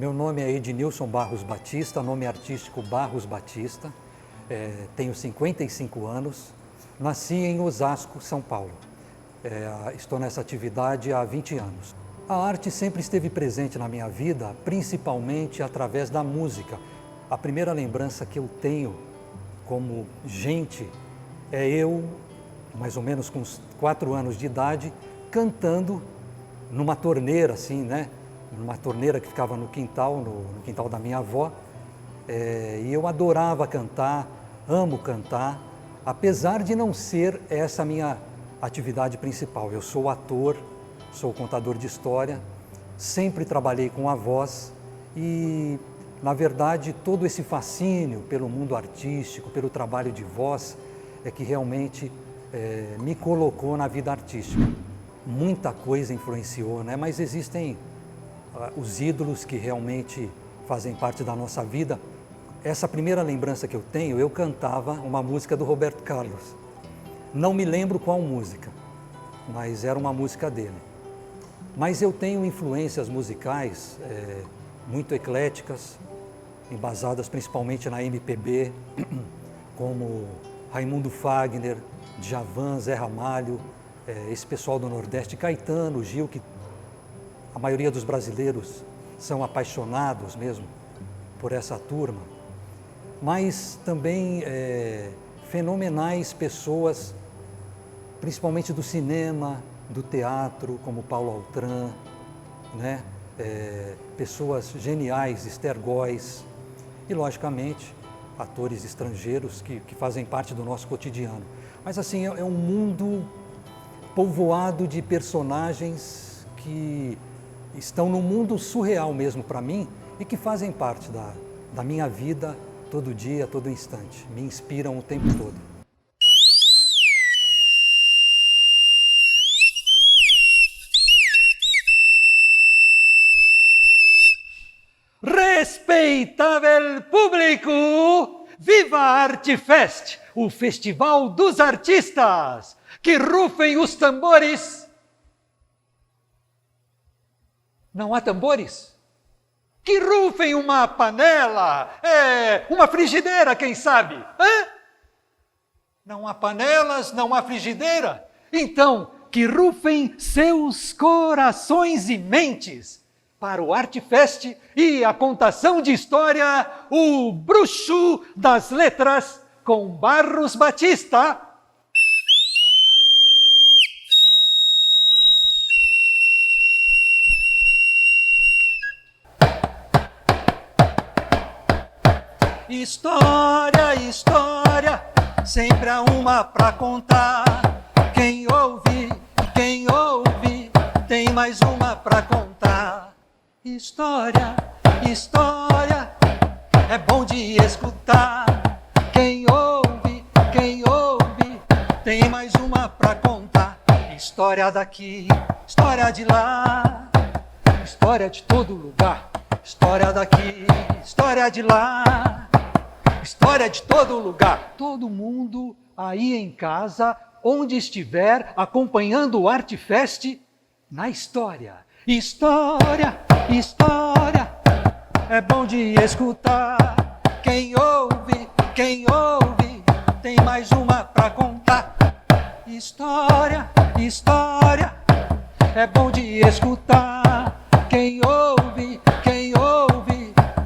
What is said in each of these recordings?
Meu nome é Ednilson Barros Batista, nome artístico Barros Batista. Tenho 55 anos, nasci em Osasco, São Paulo. Estou nessa atividade há 20 anos. A arte sempre esteve presente na minha vida, principalmente através da música. A primeira lembrança que eu tenho como gente é eu, mais ou menos com uns 4 anos de idade, cantando numa torneira, assim, né? Numa torneira que ficava no quintal da minha avó. E eu adorava cantar, amo cantar, apesar de não ser essa a minha atividade principal. Eu sou ator, sou contador de história, sempre trabalhei com a voz e, na verdade, todo esse fascínio pelo mundo artístico, pelo trabalho de voz, é que realmente me colocou na vida artística. Muita coisa influenciou, né? Mas existem os ídolos que realmente fazem parte da nossa vida. Essa primeira lembrança que eu tenho, eu cantava uma música do Roberto Carlos. Não me lembro qual música, mas era uma música dele. Mas eu tenho influências musicais muito ecléticas, embasadas principalmente na MPB, como Raimundo Fagner, Djavan, Zé Ramalho, esse pessoal do Nordeste, Caetano, Gil, que a maioria dos brasileiros são apaixonados mesmo por essa turma, mas também fenomenais pessoas, principalmente do cinema, do teatro, como Paulo Altran, né? Pessoas geniais, Esther Góes, e logicamente atores estrangeiros que fazem parte do nosso cotidiano. Mas assim, é um mundo povoado de personagens que estão no mundo surreal mesmo para mim e que fazem parte da minha vida todo dia, todo instante. Me inspiram o tempo todo. Respeitável público, viva a ArteFest, o Festival dos Artistas! Que rufem os tambores! Não há tambores? Que rufem uma panela, uma frigideira, quem sabe? Não há panelas, não há frigideira? Então, que rufem seus corações e mentes para o ArteFest e a contação de história, o Bruxo das Letras com Barros Batista. História, história, sempre há uma pra contar. Quem ouve, tem mais uma pra contar. História, história, é bom de escutar. Quem ouve, tem mais uma pra contar. História daqui, história de lá, história de todo lugar. História daqui, história de lá, história de todo lugar. Todo mundo aí em casa, onde estiver, acompanhando o ArteFest na história. História, história, é bom de escutar. Quem ouve, tem mais uma pra contar. História, história, é bom de escutar. Quem ouve,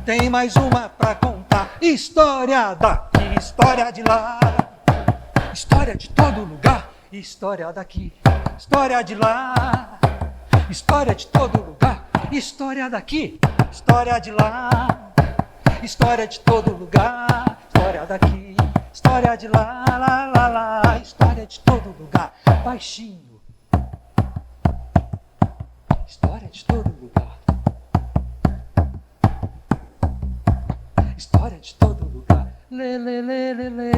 tem mais uma pra contar. História daqui, história de lá, história de todo lugar. História daqui, história de lá, história de todo lugar. História daqui, história de lá, história de todo lugar. História daqui, história de lá, lá, lá, lá. História de todo lugar. Baixinho. História de todo lugar. História de todo lugar. Lê, lê, lê, lê, lê.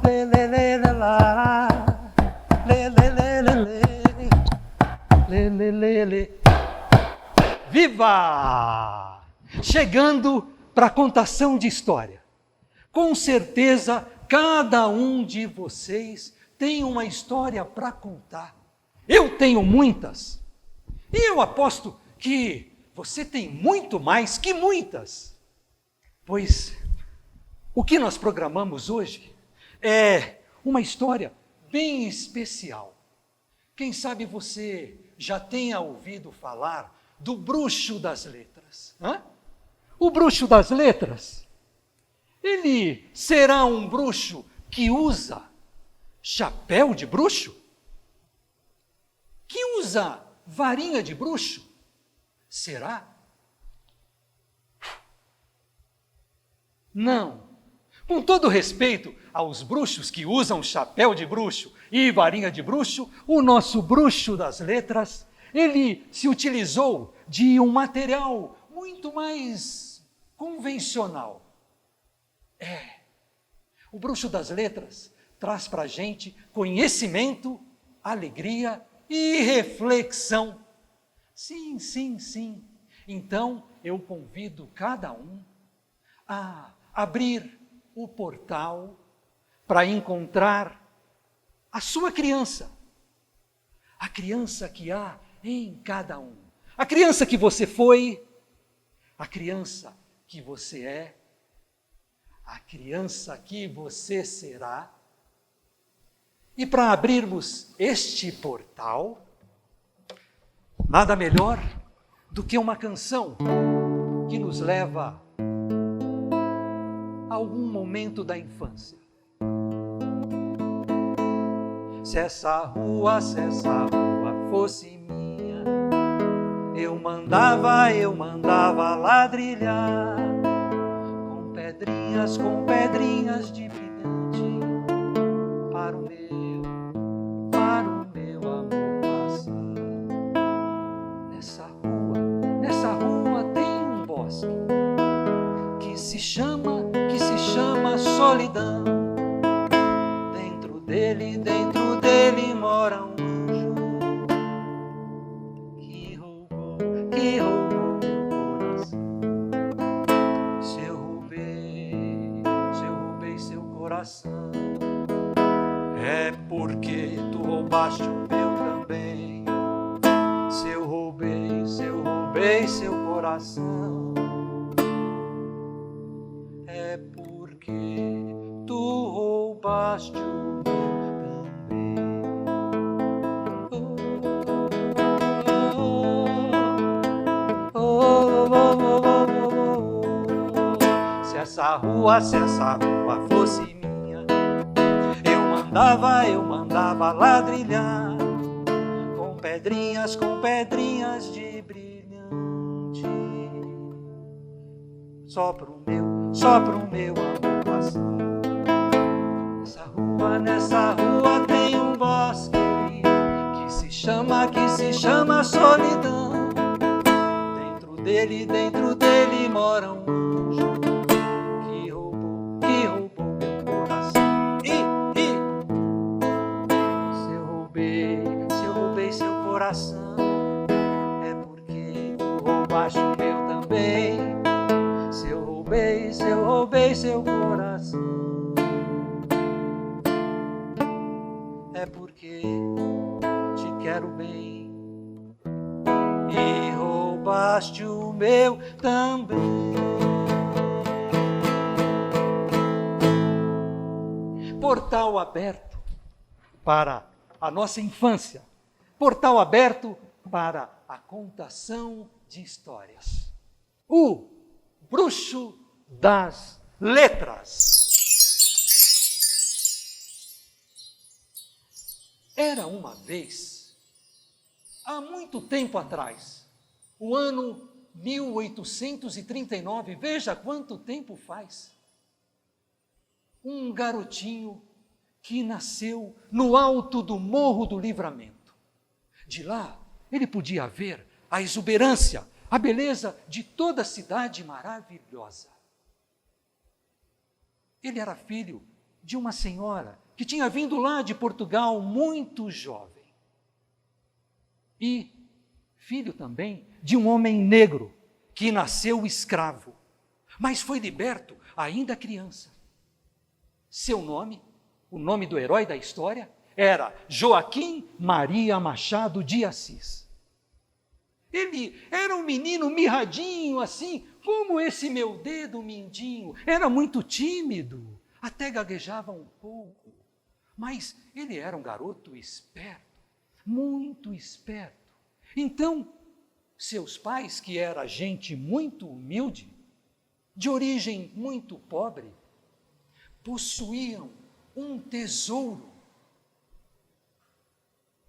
Lê, lê, lê, lê, lá. Lê, lê, lê, lê, lê. Lê, lê, lê, lê. Viva! Chegando para a contação de história. Com certeza, cada um de vocês tem uma história para contar. Eu tenho muitas. E eu aposto que você tem muito mais que muitas. Pois o que nós programamos hoje é uma história bem especial. Quem sabe você já tenha ouvido falar do Bruxo das Letras. O Bruxo das Letras, ele será um bruxo que usa chapéu de bruxo? Que usa varinha de bruxo? Será? Não. Com todo respeito aos bruxos que usam chapéu de bruxo e varinha de bruxo, o nosso Bruxo das Letras, ele se utilizou de um material muito mais convencional. O Bruxo das Letras traz para a gente conhecimento, alegria e reflexão. Sim, sim, sim. Então, eu convido cada um a abrir o portal para encontrar a sua criança. A criança que há em cada um. A criança que você foi, a criança que você é, a criança que você será. E para abrirmos este portal, nada melhor do que uma canção que nos leva a algum momento da infância. Se essa rua fosse minha, eu mandava ladrilhar com pedrinhas de brilhante para o meu amor passar. Nessa rua tem um bosque que se chama solidão. Dentro dele mora um anjo que roubou meu coração. Se eu roubei seu coração, é porque tu roubaste o meu também. Se eu roubei seu coração, é porque tu roubaste o meu também. Se essa rua fosse minha, eu mandava ladrilhar com pedrinhas de brilhante, só pro meu amor passar. Nessa rua tem um bosque que se chama solidão. Dentro dele mora um anjo que roubou meu coração. Se eu roubei seu coração, é porque tu roubaste o meu também. Se eu roubei seu coração, é porque te quero bem e roubaste o meu também. Portal aberto para a nossa infância, portal aberto para a contação de histórias. O Bruxo das Letras. Era uma vez, há muito tempo atrás, o ano 1839, veja quanto tempo faz. Um garotinho que nasceu no alto do Morro do Livramento. De lá, ele podia ver a exuberância, a beleza de toda a cidade maravilhosa. Ele era filho de uma senhora que tinha vindo lá de Portugal muito jovem. E filho também de um homem negro que nasceu escravo, mas foi liberto ainda criança. Seu nome, o nome do herói da história, era Joaquim Maria Machado de Assis. Ele era um menino mirradinho, assim, como esse meu dedo mindinho. Era muito tímido, até gaguejava um pouco. Mas ele era um garoto esperto, muito esperto. Então, seus pais, que era gente muito humilde, de origem muito pobre, possuíam um tesouro.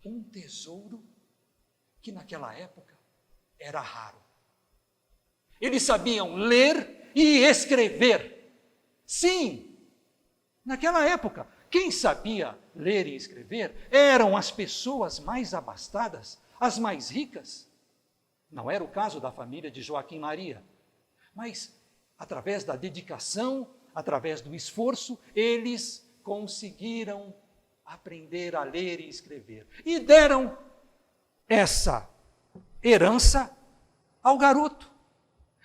Um tesouro que naquela época era raro. Eles sabiam ler e escrever. Sim, naquela época, quem sabia ler e escrever eram as pessoas mais abastadas, as mais ricas. Não era o caso da família de Joaquim Maria, mas através da dedicação, através do esforço, eles conseguiram aprender a ler e escrever. E deram essa herança ao garoto.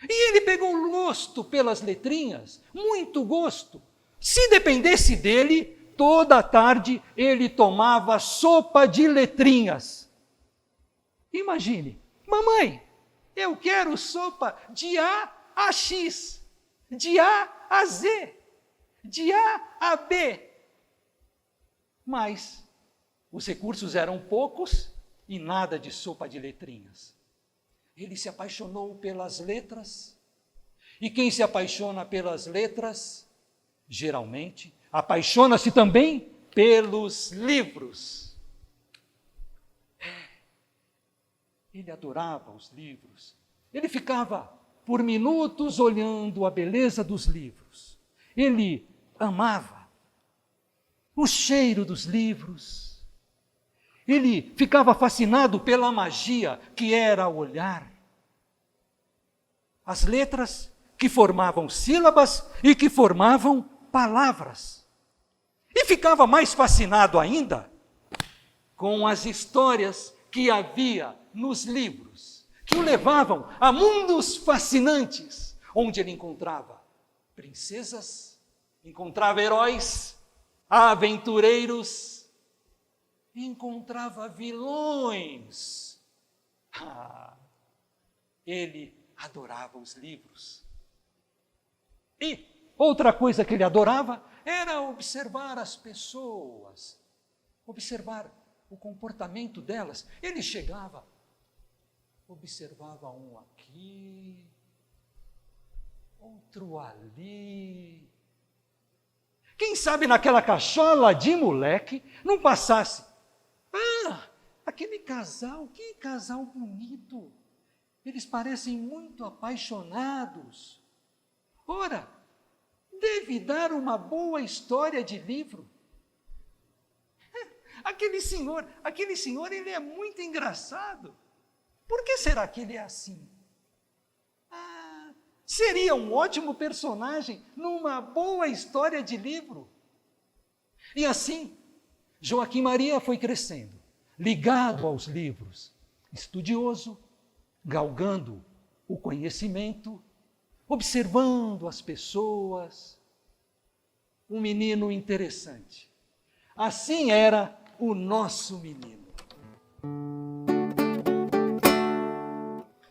E ele pegou gosto pelas letrinhas, muito gosto. Se dependesse dele, toda tarde ele tomava sopa de letrinhas. Imagine, mamãe, eu quero sopa de A a X, de A a Z, de A a B. Mas os recursos eram poucos e nada de sopa de letrinhas. Ele se apaixonou pelas letras, e quem se apaixona pelas letras, geralmente, apaixona-se também pelos livros. Ele adorava os livros. Ele ficava por minutos olhando a beleza dos livros. Ele amava o cheiro dos livros. Ele ficava fascinado pela magia que era olhar as letras que formavam sílabas e que formavam palavras. E ficava mais fascinado ainda com as histórias que havia nos livros, que o levavam a mundos fascinantes, onde ele encontrava princesas, encontrava heróis, aventureiros, encontrava vilões. Ele adorava os livros. E outra coisa que ele adorava era observar as pessoas, observar o comportamento delas. Ele chegava, observava um aqui, outro ali. Quem sabe naquela cachola de moleque não passasse. Aquele casal, que casal bonito. Eles parecem muito apaixonados. Ora, deve dar uma boa história de livro. Aquele senhor, ele é muito engraçado. Por que será que ele é assim? Seria um ótimo personagem numa boa história de livro. E assim, Joaquim Maria foi crescendo, ligado aos livros, estudioso, galgando o conhecimento, observando as pessoas, um menino interessante. Assim era o nosso menino.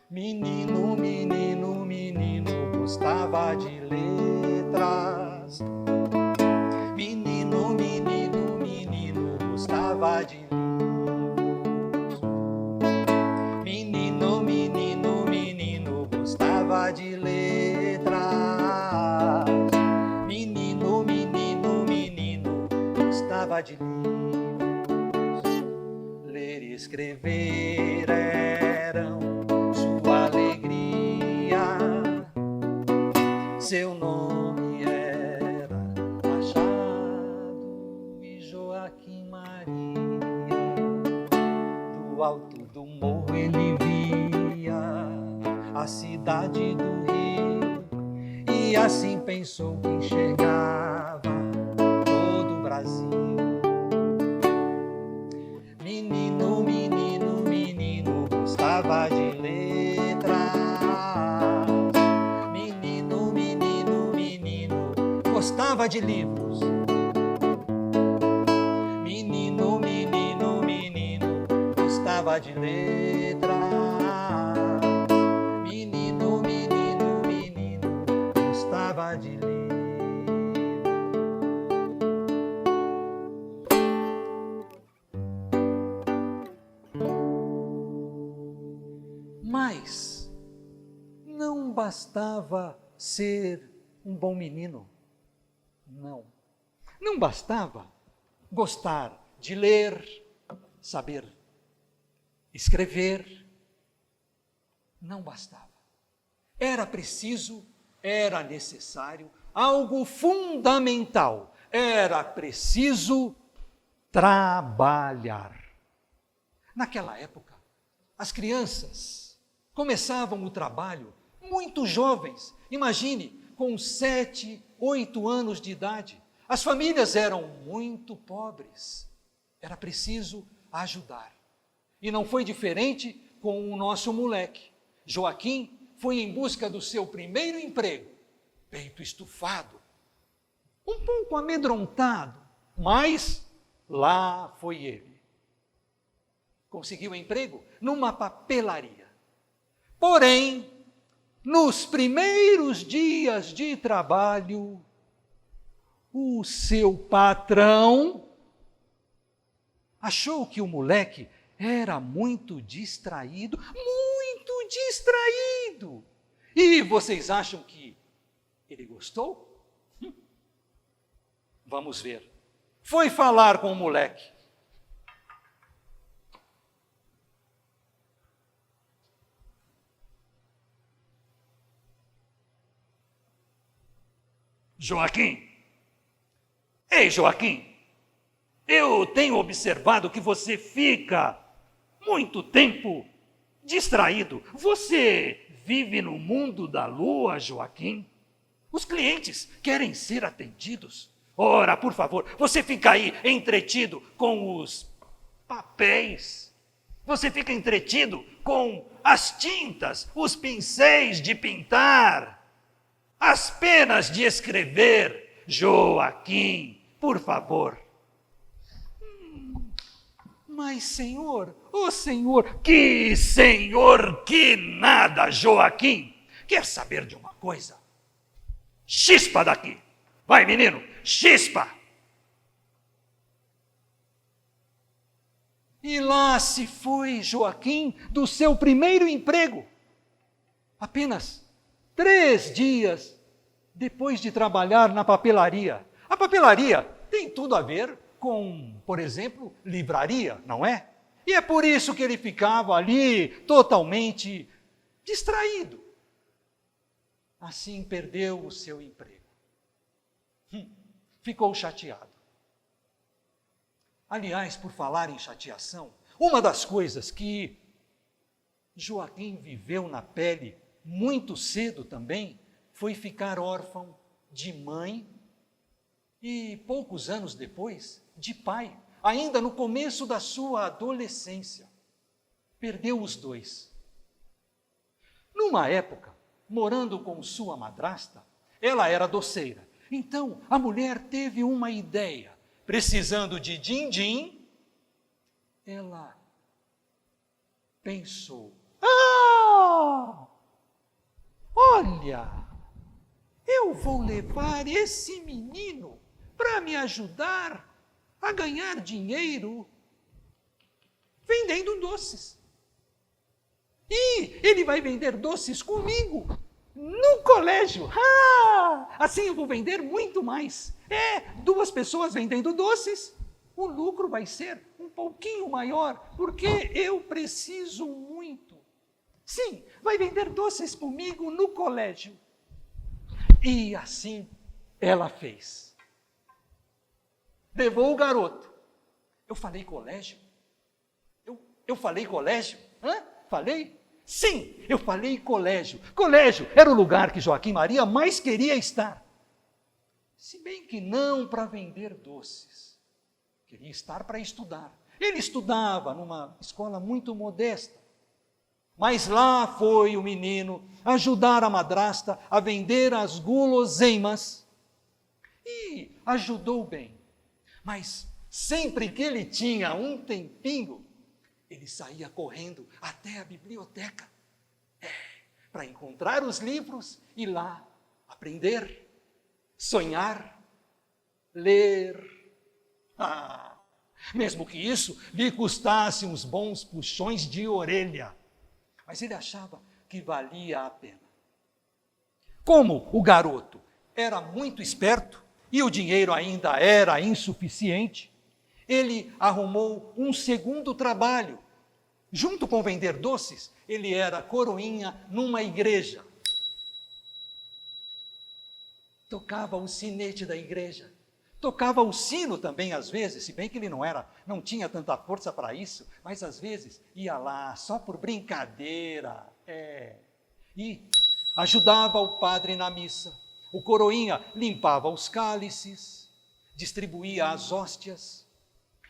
Menino, menino, menino, gostava de letras. Menino, menino, menino, gostava de livros. Menino, menino, menino, gostava de letras. Menino, menino, menino, gostava de livros. Ler e escrever eram sua alegria. Seu nome era Machado e Joaquim Maria. Do alto do morro ele via a cidade do Rio, e assim pensou que enxergava todo o Brasil. Menino, menino, menino, gostava de letras. Menino, menino, menino, gostava de livros. Menino, menino, menino, gostava de letras. Mas não bastava ser um bom menino. Não bastava gostar de ler, saber escrever. Não bastava. Era preciso, era necessário, algo fundamental. Era preciso trabalhar. Naquela época, as crianças começavam o trabalho muito jovens. Imagine, com 7, 8 anos de idade. As famílias eram muito pobres. Era preciso ajudar. E não foi diferente com o nosso moleque. Joaquim foi em busca do seu primeiro emprego, peito estufado, um pouco amedrontado, mas lá foi ele. Conseguiu emprego numa papelaria. Porém, nos primeiros dias de trabalho, o seu patrão achou que o moleque era muito distraído. E vocês acham que ele gostou? Vamos ver. Foi falar com o moleque. Joaquim. Ei, Joaquim. Eu tenho observado que você fica muito tempo distraído. Você vive no mundo da lua, Joaquim? Os clientes querem ser atendidos. Ora, por favor, você fica aí entretido com os papéis. Você fica entretido com as tintas, os pincéis de pintar, as penas de escrever. Joaquim, por favor. Mas, senhor, senhor, que senhor, que nada, Joaquim. Quer saber de uma coisa? Chispa daqui. Vai, menino, chispa. E lá se foi Joaquim do seu primeiro emprego. Apenas 3 dias depois de trabalhar na papelaria. A papelaria tem tudo a ver com, por exemplo, livraria, não é? E é por isso que ele ficava ali totalmente distraído. Assim perdeu o seu emprego. Ficou chateado. Aliás, por falar em chateação, uma das coisas que Joaquim viveu na pele muito cedo também foi ficar órfão de mãe e, poucos anos depois, de pai, ainda no começo da sua adolescência. Perdeu os dois. Numa época, morando com sua madrasta, ela era doceira. Então, a mulher teve uma ideia. Precisando de din-din, ela pensou: olha, eu vou levar esse menino para me ajudar a ganhar dinheiro vendendo doces. E ele vai vender doces comigo no colégio. Assim eu vou vender muito mais. 2 pessoas vendendo doces, o lucro vai ser um pouquinho maior, porque eu preciso muito. Sim, vai vender doces comigo no colégio. E assim ela fez. Levou o garoto. Eu falei colégio? Eu falei colégio? Falei? Sim, eu falei colégio. Colégio era o lugar que Joaquim Maria mais queria estar. Se bem que não para vender doces. Queria estar para estudar. Ele estudava numa escola muito modesta. Mas lá foi o menino ajudar a madrasta a vender as guloseimas. E ajudou bem. Mas sempre que ele tinha um tempinho, ele saía correndo até a biblioteca. Para encontrar os livros e lá aprender, sonhar, ler. Mesmo que isso lhe custasse uns bons puxões de orelha. mas ele achava que valia a pena. Como o garoto era muito esperto e o dinheiro ainda era insuficiente, ele arrumou um segundo trabalho. Junto com vender doces, ele era coroinha numa igreja. Tocava o sinete da igreja. Tocava o sino também às vezes, se bem que ele não tinha tanta força para isso, mas às vezes ia lá só por brincadeira. E ajudava o padre na missa. O coroinha limpava os cálices, distribuía as hóstias,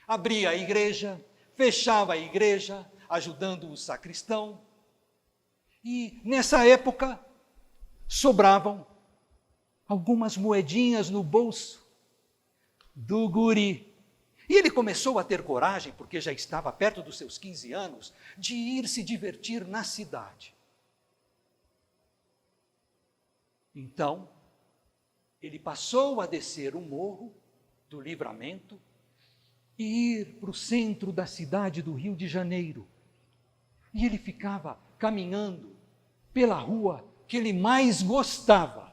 abria a igreja, fechava a igreja, ajudando o sacristão. E nessa época sobravam algumas moedinhas no bolso do guri. E ele começou a ter coragem, porque já estava perto dos seus 15 anos, de ir se divertir na cidade. Então, ele passou a descer o morro do Livramento e ir para o centro da cidade do Rio de Janeiro. E ele ficava caminhando pela rua que ele mais gostava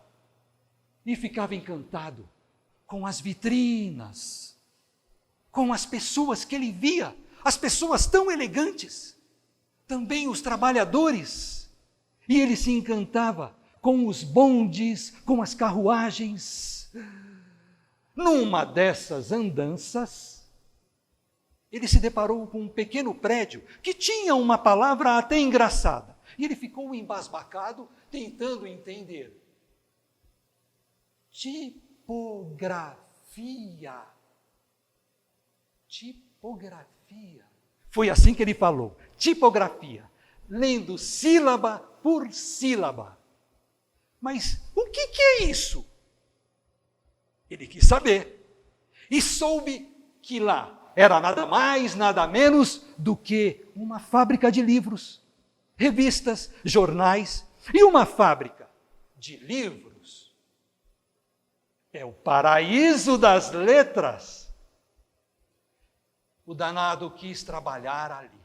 e ficava encantado com as vitrinas, com as pessoas que ele via, as pessoas tão elegantes, também os trabalhadores, e ele se encantava com os bondes, com as carruagens. Numa dessas andanças, ele se deparou com um pequeno prédio que tinha uma palavra até engraçada, e ele ficou embasbacado, tentando entender. Tipografia. Tipografia. Foi assim que ele falou, tipografia, lendo sílaba por sílaba. Mas o que é isso? Ele quis saber e soube que lá era nada mais, nada menos do que uma fábrica de livros, revistas, jornais, e uma fábrica de livros é o paraíso das letras. O danado quis trabalhar ali.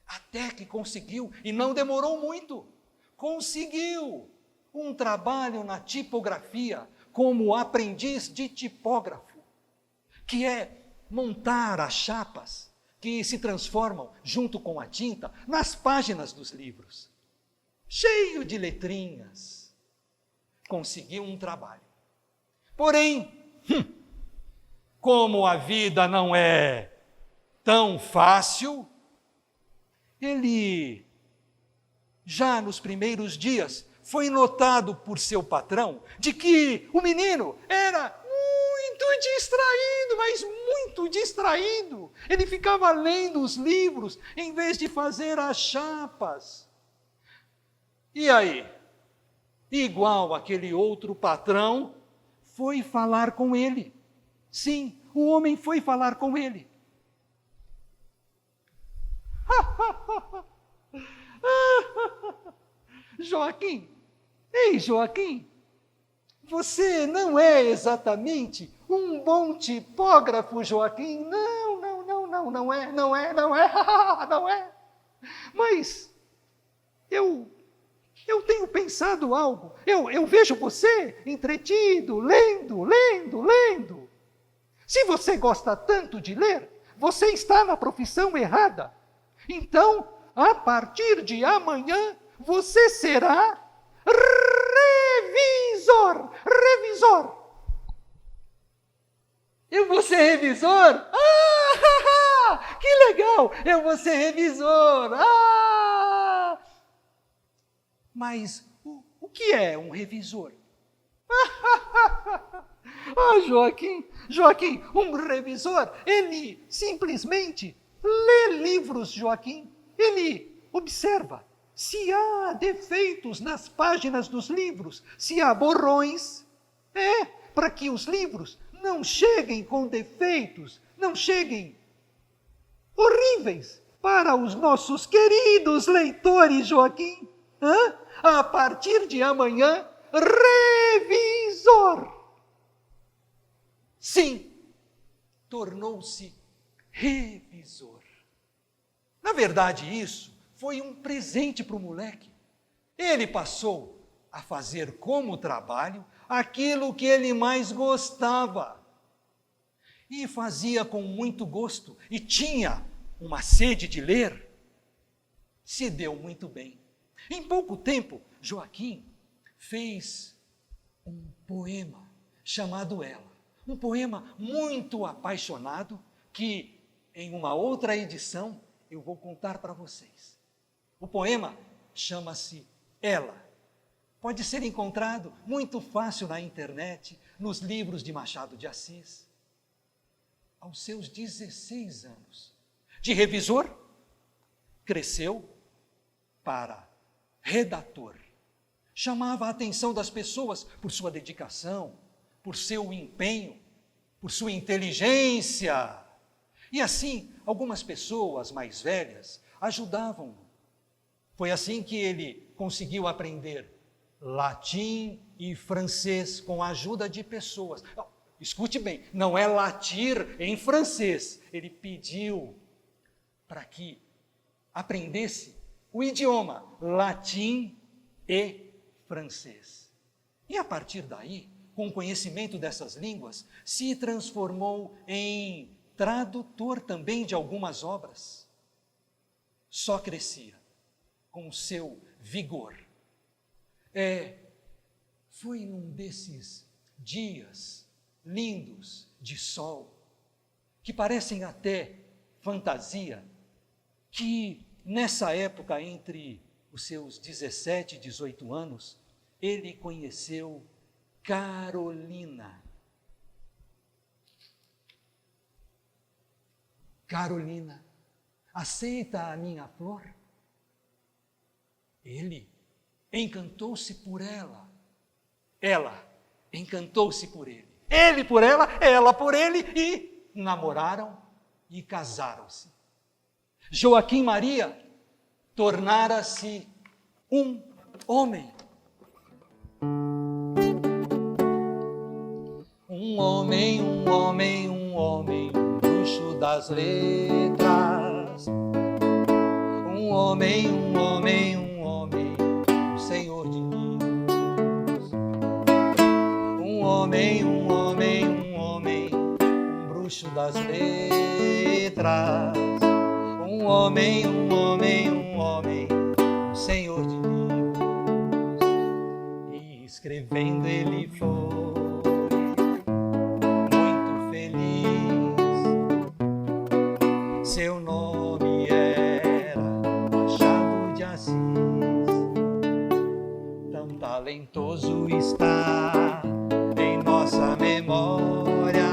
Até que conseguiu, e não demorou muito, conseguiu um trabalho na tipografia como aprendiz de tipógrafo, que é montar as chapas que se transformam, junto com a tinta, nas páginas dos livros. Cheio de letrinhas. Conseguiu um trabalho. Porém, como a vida não é tão fácil, ele, já nos primeiros dias, foi notado por seu patrão de que o menino era muito distraído, mas muito distraído. Ele ficava lendo os livros em vez de fazer as chapas. E aí, igual aquele outro patrão, foi falar com ele. Sim, o homem foi falar com ele. Joaquim, ei Joaquim, você não é exatamente um bom tipógrafo, Joaquim. Não é. Mas eu tenho pensado algo. Eu vejo você entretido, lendo. Se você gosta tanto de ler, você está na profissão errada. Então, a partir de amanhã, você será revisor. Eu vou ser revisor? Que legal! Eu vou ser revisor. Mas o que é um revisor? Joaquim, um revisor, ele simplesmente lê livros, Joaquim. Ele observa se há defeitos nas páginas dos livros, se há borrões, para que os livros não cheguem com defeitos, não cheguem horríveis para os nossos queridos leitores, Joaquim. A partir de amanhã, revisor. Sim, tornou-se revisor. Na verdade, isso foi um presente para o moleque. Ele passou a fazer como trabalho aquilo que ele mais gostava. E fazia com muito gosto, e tinha uma sede de ler. Se deu muito bem. Em pouco tempo, Joaquim fez um poema chamado Ela. Um poema muito apaixonado que, em uma outra edição, eu vou contar para vocês. O poema chama-se Ela. Pode ser encontrado muito fácil na internet, nos livros de Machado de Assis. Aos seus 16 anos, de revisor, cresceu para redator. Chamava a atenção das pessoas por sua dedicação, por seu empenho, por sua inteligência. E assim, algumas pessoas mais velhas ajudavam-no. Foi assim que ele conseguiu aprender latim e francês com a ajuda de pessoas. Não, escute bem, não é latir em francês. Ele pediu para que aprendesse o idioma latim e francês. E a partir daí, com o conhecimento dessas línguas, se transformou em tradutor também de algumas obras. Só crescia com o seu vigor. Foi num desses dias lindos de sol, que parecem até fantasia, que nessa época, entre os seus 17 e 18 anos, ele conheceu Carolina. Carolina, aceita a minha flor? Ele encantou-se por ela. Ela encantou-se por ele. Ele por ela por ele, e namoraram e casaram-se. Joaquim Maria tornara-se um homem. Um homem, um homem, um homem, um bruxo das letras. Um homem, um homem, um homem, um senhor de ninhos. Um homem, um homem, um homem, um bruxo das letras. Um homem, um homem, um homem, um senhor de ninhos. E escrevendo ele foi muito feliz. Seu nome era Machado de Assis. Tão talentoso está em nossa memória.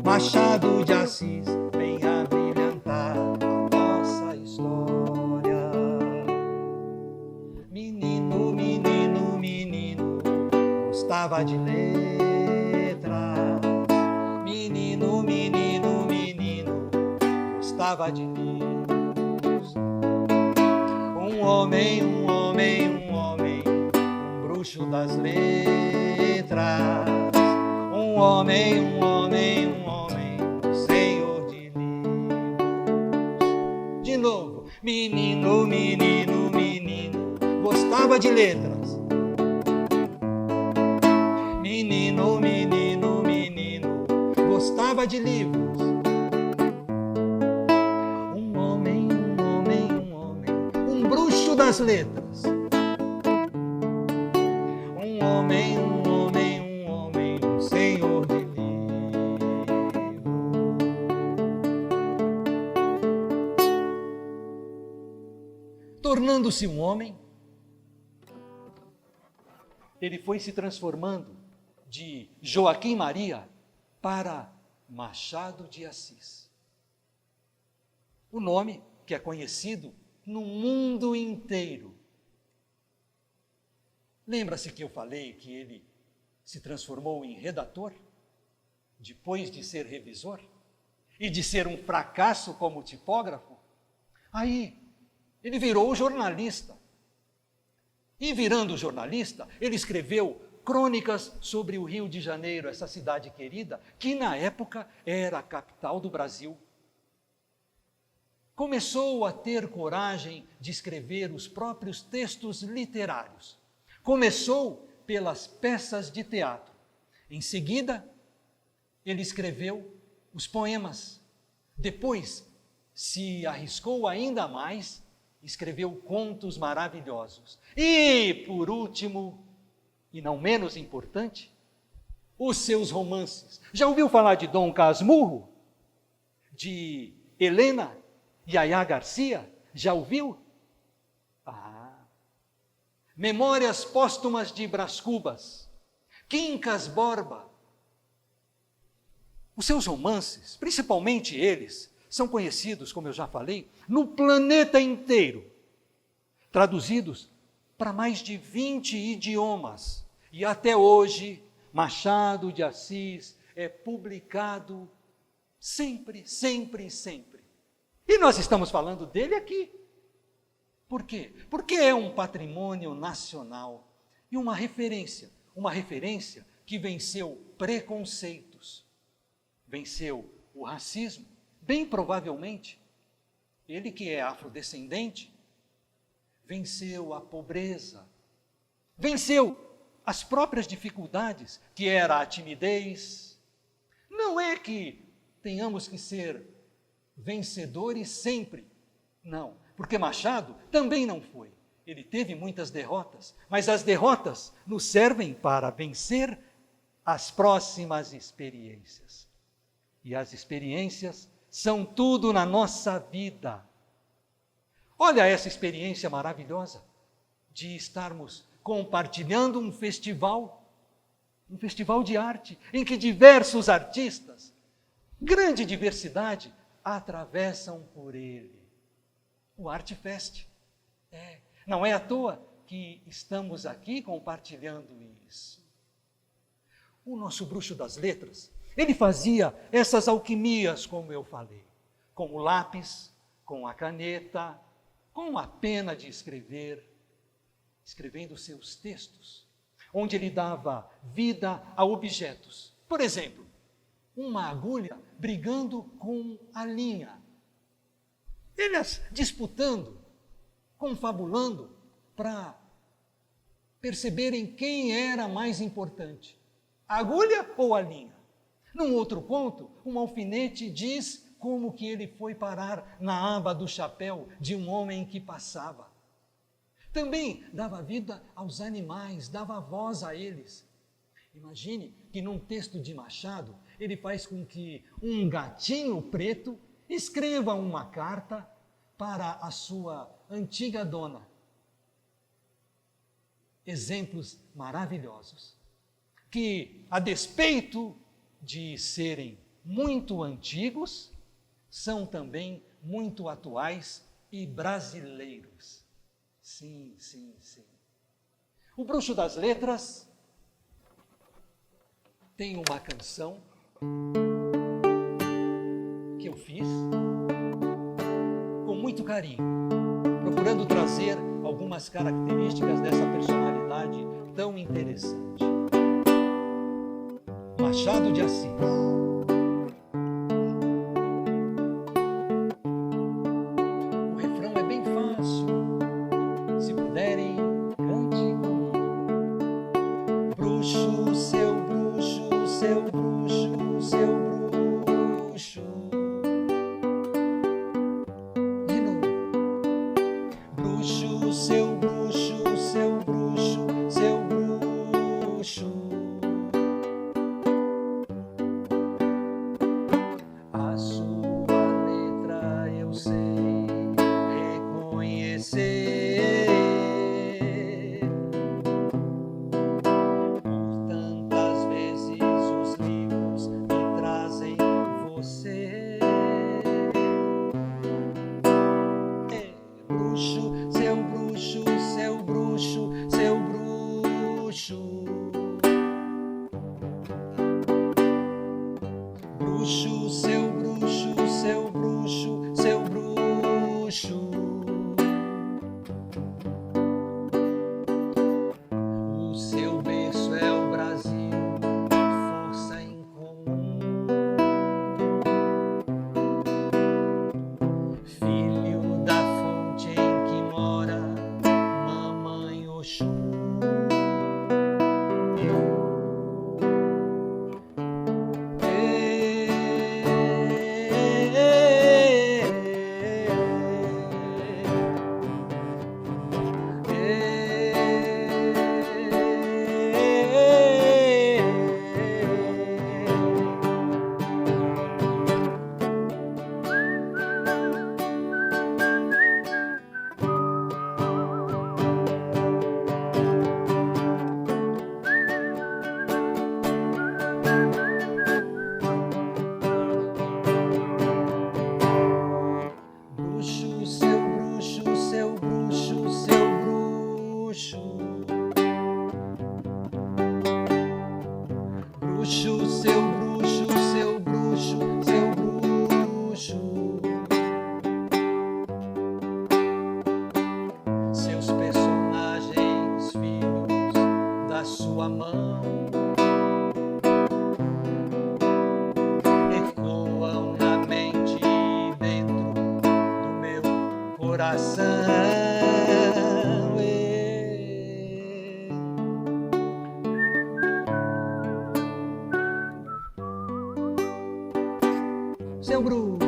Machado de Assis vem a brilhantar a nossa história. Menino, menino, menino, gostava de letras. Menino, menino, menino, gostava de livros. Um homem, um homem, um homem, um bruxo das letras. Um homem, um homem, um homem, senhor de livros. De novo, menino, menino, menino, gostava de letras. Menino, menino, menino, gostava de livros. Um homem, um homem, um homem, um bruxo das letras. Um homem, um homem, um homem, um senhor de livros. Tornando-se um homem, ele foi se transformando de Joaquim Maria para Machado de Assis. O nome que é conhecido no mundo inteiro. Lembra-se que eu falei que ele se transformou em redator, depois de ser revisor, e de ser um fracasso como tipógrafo? Aí, ele virou jornalista. E virando jornalista, ele escreveu crônicas sobre o Rio de Janeiro, essa cidade querida, que na época era a capital do Brasil. começou a ter coragem de escrever os próprios textos literários. Começou pelas peças de teatro. Em seguida, ele escreveu os poemas. Depois, se arriscou ainda mais, escreveu contos maravilhosos. E, por último, e não menos importante, os seus romances. Já ouviu falar de Dom Casmurro? De Helena Yaya Garcia? Já ouviu? Memórias Póstumas de Brás Cubas, Quincas Borba. Os seus romances, principalmente eles, são conhecidos, como eu já falei, no planeta inteiro, traduzidos para mais de 20 idiomas. E até hoje, Machado de Assis é publicado sempre, sempre, sempre. E nós estamos falando dele aqui. Por quê? Porque é um patrimônio nacional e uma referência que venceu preconceitos, venceu o racismo, bem provavelmente, ele que é afrodescendente, venceu a pobreza, venceu as próprias dificuldades, que era a timidez. Não é que tenhamos que ser vencedores sempre, não, porque Machado também não foi. Ele teve muitas derrotas, mas as derrotas nos servem para vencer as próximas experiências. E as experiências são tudo na nossa vida. Olha essa experiência maravilhosa de estarmos compartilhando um festival de arte, em que diversos artistas, grande diversidade, atravessam por ele. O Artfest. Não é à toa que estamos aqui compartilhando isso. O nosso bruxo das letras, ele fazia essas alquimias, como eu falei, com o lápis, com a caneta, com a pena de escrever, escrevendo seus textos, onde ele dava vida a objetos. Por exemplo, uma agulha brigando com a linha. Eles disputando, confabulando, para perceberem quem era mais importante, a agulha ou a linha. Num outro ponto, um alfinete diz como que ele foi parar na aba do chapéu de um homem que passava. Também dava vida aos animais, dava voz a eles. Imagine que num texto de Machado, ele faz com que um gatinho preto escreva uma carta para a sua antiga dona. Exemplos maravilhosos, que a despeito de serem muito antigos, são também muito atuais e brasileiros. Sim, sim, sim. O Bruxo das Letras tem uma canção que eu fiz com muito carinho, procurando trazer algumas características dessa personalidade tão interessante. Machado de Assis. O refrão é bem fácil. Se puderem, cante comigo. Bruxo, seu bruxo, seu bruxo, seu bruxo. De novo. Bruxo, seu bruxo, seu bruxo, seu bruxo. A sua letra eu sei reconhecer. Por tantas vezes os livros me trazem você. Bruxo, seu bruxo, seu bruxo, seu bruxo. Bruxo, seu bruxo, seu bruxo, seu bruxo. O seu berço é o Brasil, força em comum. Filho Seu bruxo.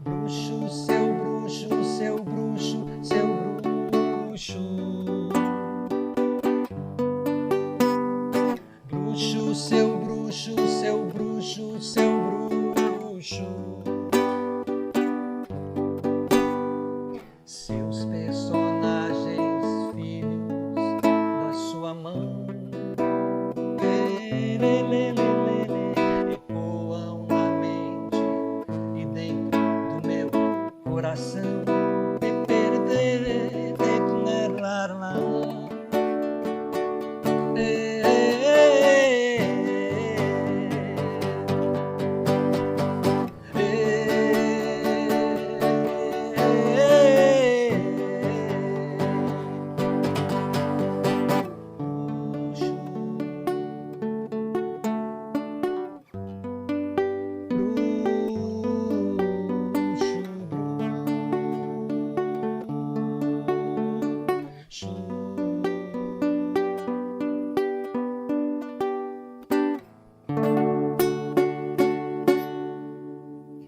Bruxo, seu bruxo, seu bruxo, seu bruxo. Bruxo, seu bruxo, seu bruxo, seu bruxo. Seus personagens, filhos da sua mão, ecoam na mente e dentro do meu coração.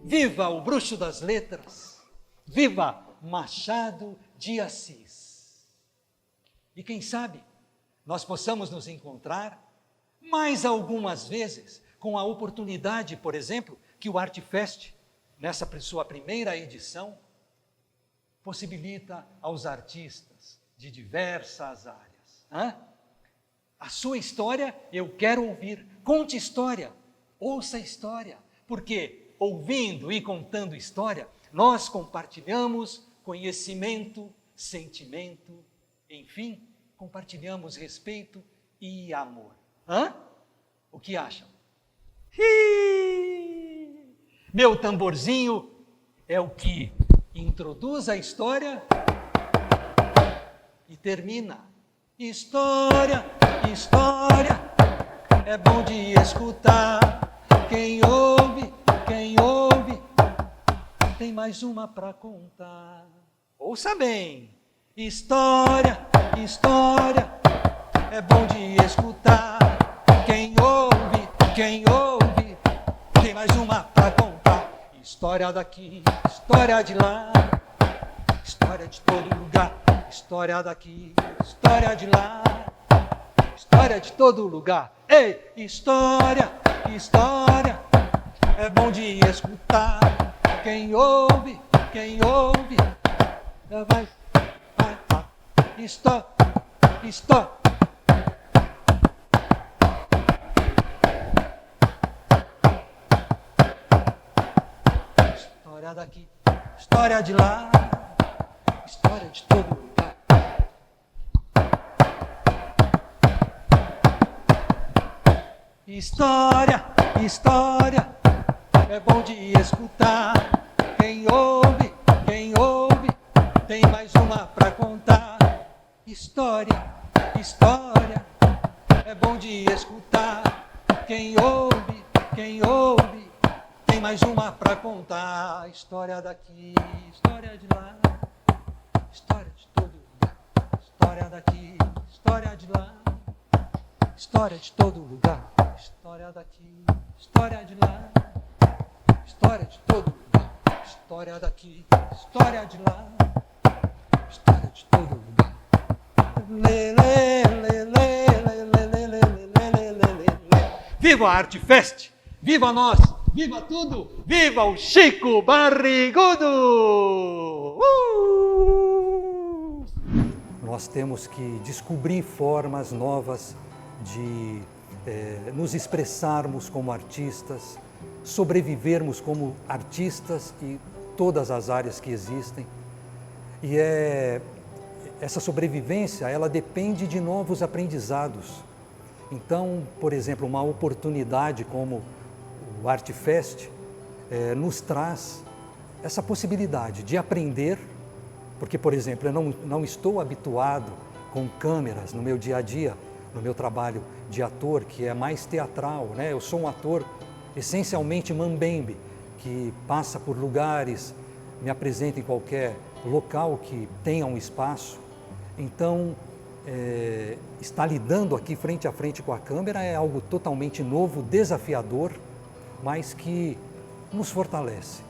Viva o bruxo das letras! Viva Machado de Assis! E quem sabe nós possamos nos encontrar mais algumas vezes com a oportunidade, por exemplo, que o ArtFest, nessa sua primeira edição, possibilita aos artistas de diversas áreas. A sua história eu quero ouvir. Conte história, ouça história, porque ouvindo e contando história, nós compartilhamos conhecimento, sentimento, enfim, compartilhamos respeito e amor. O que acham? Meu tamborzinho é o que introduz a história e termina. História, história, é bom de escutar. Quem ouve, tem mais uma para contar. Ouça bem. História, história, é bom de escutar. Quem ouve, tem mais uma para contar. História daqui, história de lá, história de todo lugar. História daqui, história de lá, história de todo lugar. Ei, história, história, é bom de escutar. Quem ouve, vai. História. História daqui, história de lá, história de todo lugar. História, história, é bom de escutar. Quem ouve, tem mais uma pra contar. História, história, é bom de escutar. Quem ouve, tem mais uma pra contar. História daqui, história de lá, história de todo lugar. História daqui, história de lá, história de todo lugar. História daqui, história de lá, história de todo lugar. História daqui, história de lá, história de todo lugar. Viva a ArtFest! Viva nós! Viva tudo! Viva o Chico Barrigudo! Nós temos que descobrir formas novas de nos expressarmos como artistas, sobrevivermos como artistas e todas as áreas que existem. E essa sobrevivência, ela depende de novos aprendizados. Então, por exemplo, uma oportunidade como o ArtFest nos traz essa possibilidade de aprender, porque, por exemplo, eu não estou habituado com câmeras no meu dia a dia, no meu trabalho de ator que é mais teatral, né? Eu sou um ator essencialmente mambembe, que passa por lugares, me apresenta em qualquer local que tenha um espaço. Então, estar lidando aqui frente a frente com a câmera é algo totalmente novo, desafiador, mas que nos fortalece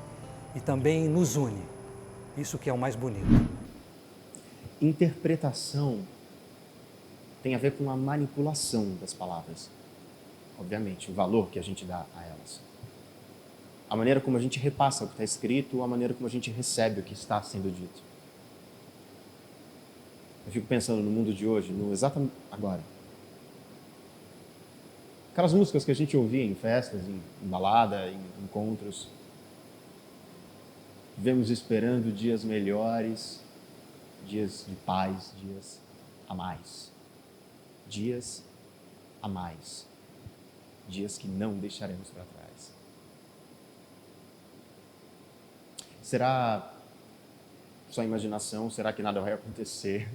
e também nos une. Isso que é o mais bonito. Interpretação tem a ver com a manipulação das palavras. Obviamente, o valor que a gente dá a elas. A maneira como a gente repassa o que está escrito, a maneira como a gente recebe o que está sendo dito. Eu fico pensando no mundo de hoje, no exato agora. Aquelas músicas que a gente ouvia em festas, em balada, em encontros. Vivemos esperando dias melhores, dias de paz, dias a mais. Dias a mais. Dias que não deixaremos para trás. Será só imaginação? Será que nada vai acontecer?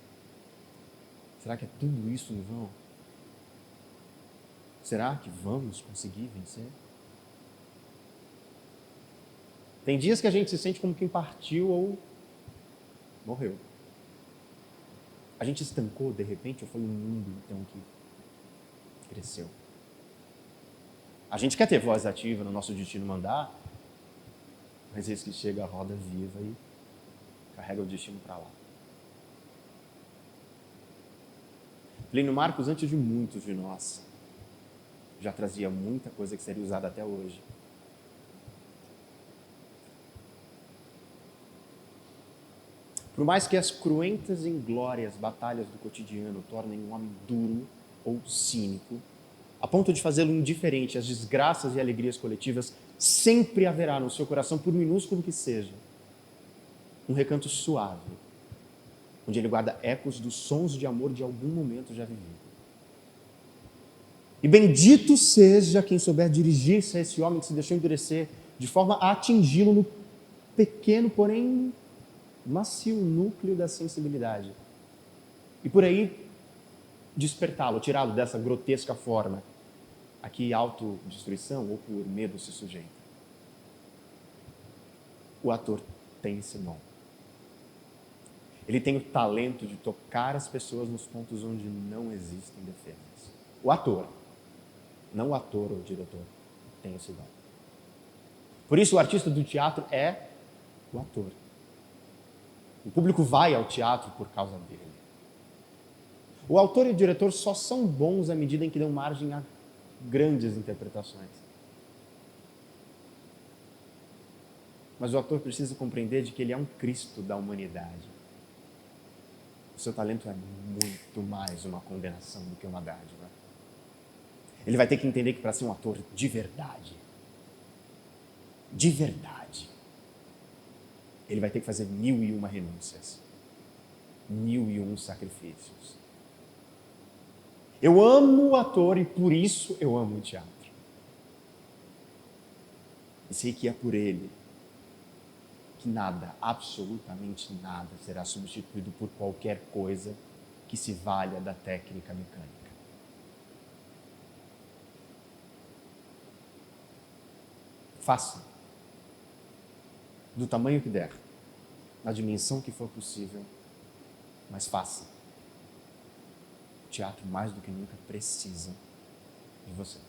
Será que é tudo isso em vão? Será que vamos conseguir vencer? Tem dias que a gente se sente como quem partiu ou morreu. A gente estancou de repente ou foi o mundo então que cresceu? A gente quer ter voz ativa no nosso destino mandar, mas eis que chega a roda viva e carrega o destino para lá. Plínio Marcos, antes de muitos de nós, já trazia muita coisa que seria usada até hoje. Por mais que as cruentas e inglórias batalhas do cotidiano tornem um homem duro ou cínico, a ponto de fazê-lo indiferente às desgraças e alegrias coletivas, sempre haverá no seu coração, por minúsculo que seja, um recanto suave, onde ele guarda ecos dos sons de amor de algum momento já vivido. E bendito seja quem souber dirigir-se a esse homem que se deixou endurecer, de forma a atingi-lo no pequeno, porém macio núcleo da sensibilidade. E por aí despertá-lo, tirá-lo dessa grotesca forma a que autodestruição ou por medo se sujeita. O ator tem esse dom. Ele tem o talento de tocar as pessoas nos pontos onde não existem defesas. O ator, não o ator ou o diretor, tem esse dom. Por isso o artista do teatro é o ator. O público vai ao teatro por causa dele. O autor e o diretor só são bons à medida em que dão margem a grandes interpretações. Mas o ator precisa compreender de que ele é um Cristo da humanidade. O seu talento é muito mais uma condenação do que uma dádiva. Ele vai ter que entender que para ser um ator de verdade, ele vai ter que fazer 1001 renúncias, 1001 sacrifícios. Eu amo o ator e por isso eu amo o teatro. E sei que é por ele que nada, absolutamente nada, será substituído por qualquer coisa que se valha da técnica mecânica. Faça, do tamanho que der, na dimensão que for possível, mas faça. O teatro, mais do que nunca, precisa de você.